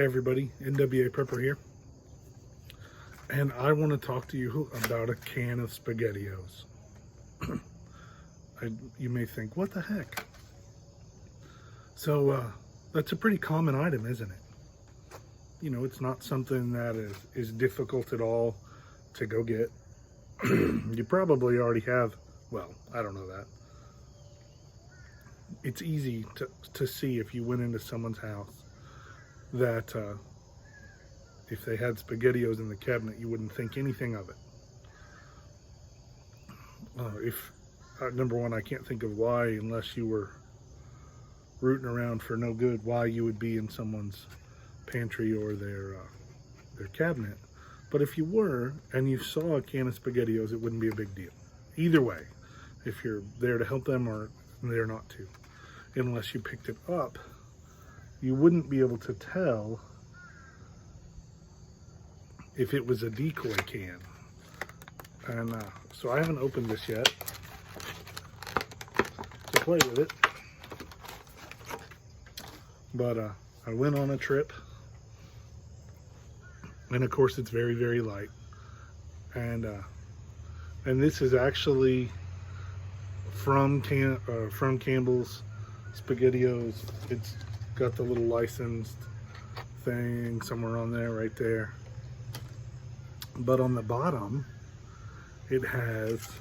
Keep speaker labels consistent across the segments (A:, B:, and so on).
A: everybody, NWA Prepper here, and I want to talk to you about a can of SpaghettiOs. You may think, what the heck? So that's a pretty common item, isn't it? You know, it's not something that is difficult at all to go get. You probably already have, well, I don't know that. It's easy to see if you went into someone's house that if they had SpaghettiOs in the cabinet, you wouldn't think anything of it. Number one, I can't think of why, unless you were rooting around for no good, why you would be in someone's pantry or their cabinet. But if you were and you saw a can of SpaghettiOs, it wouldn't be a big deal. Either way, if you're there to help them or they're not to. Unless you picked it up, you wouldn't be able to tell if it was a decoy can. And so I haven't opened this yet to play with it. But I went on a trip, and of course it's very, very light. And this is actually from Campbell's SpaghettiOs. It's got the little licensed thing somewhere on there, right there. But on the bottom, it has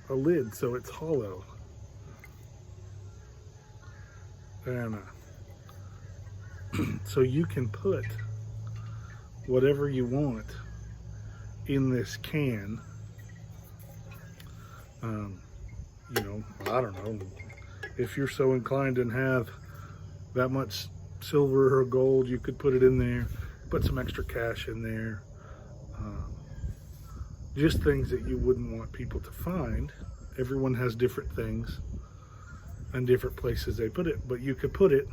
A: a lid, so it's hollow. And so you can put whatever you want in this can. You know, I don't know, if you're so inclined and have that much silver or gold, you could put it in there, put some extra cash in there, just things that you wouldn't want people to find. Everyone has different things and different places they put it, but you could put it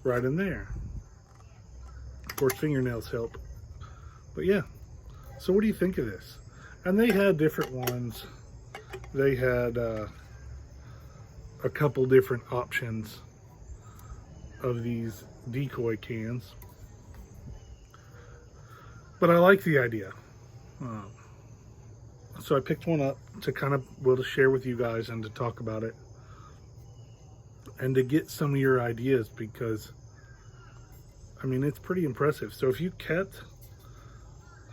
A: right in there. Of course, fingernails help, but yeah. So what do you think of this? And they had different ones. They had a couple different options of these decoy cans, but I like the idea. So I picked one up to kind of, well, to share with you guys and to talk about it and to get some of your ideas, because I mean, it's pretty impressive. So if you kept,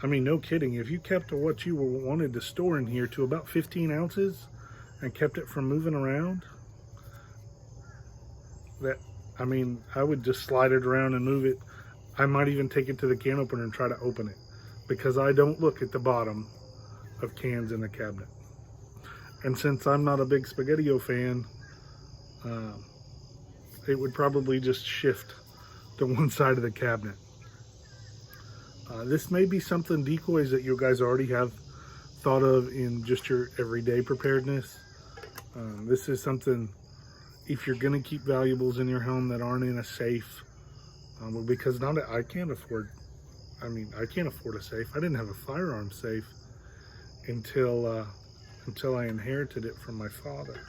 A: I mean, no kidding, if you kept what you wanted to store in here to about 15 ounces and kept it from moving around, that, I mean, I would just slide it around and move it. I might even take it to the can opener and try to open it, because I don't look at the bottom of cans in the cabinet. And since I'm not a big SpaghettiO fan, it would probably just shift to one side of the cabinet. This may be something, decoys, that you guys already have thought of in just your everyday preparedness. This is something, if you're going to keep valuables in your home that aren't in a safe, because I can't afford a safe. I didn't have a firearm safe until I inherited it from my father.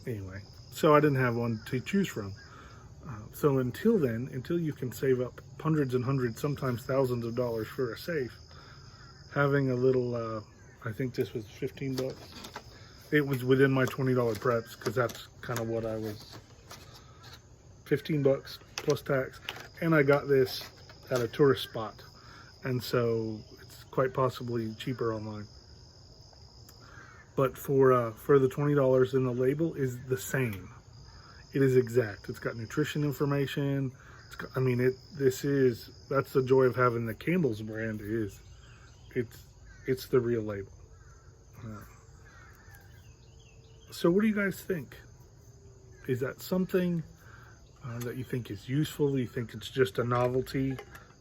A: Anyway, so I didn't have one to choose from. So until then, until you can save up hundreds and hundreds, sometimes thousands of dollars for a safe, having a little, I think this was 15 bucks. It was within my $20 preps, because that's kind of what I was, 15 bucks plus tax. And I got this at a tourist spot, and so it's quite possibly cheaper online. But for the $20, and the label is the same. It is exact. It's got nutrition information. I mean, that's the joy of having the Campbell's brand, it's the real label. So what do you guys think? Is that something that you think is useful? You think it's just a novelty?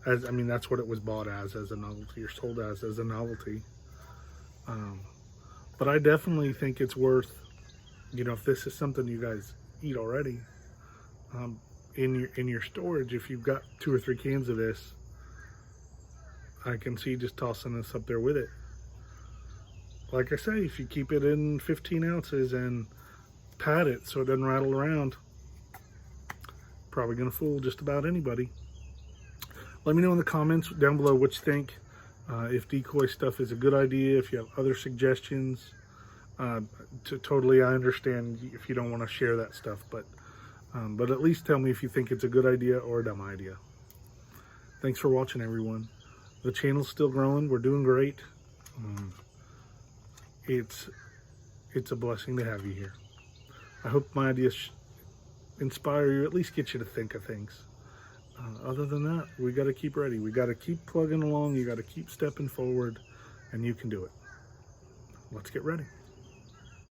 A: I mean, that's what it was bought as a novelty, or sold as a novelty. But I definitely think it's worth, you know, if this is something you guys eat already, in your storage, if you've got 2 or 3 cans of this, I can see just tossing this up there with it. like I say, if you keep it in 15 ounces and pat it so it doesn't rattle around, probably going to fool just about anybody. Let me know in the comments down below what you think. If decoy stuff is a good idea, if you have other suggestions. Totally, I understand if you don't want to share that stuff, but at least tell me if you think it's a good idea or a dumb idea. Thanks for watching, everyone. The channel's still growing. We're doing great. It's a blessing to have you here. I hope my ideas inspire you, at least get you to think of things. Other than that, we got to keep ready. We got to keep plugging along. You got to keep stepping forward, and you can do it. Let's get ready.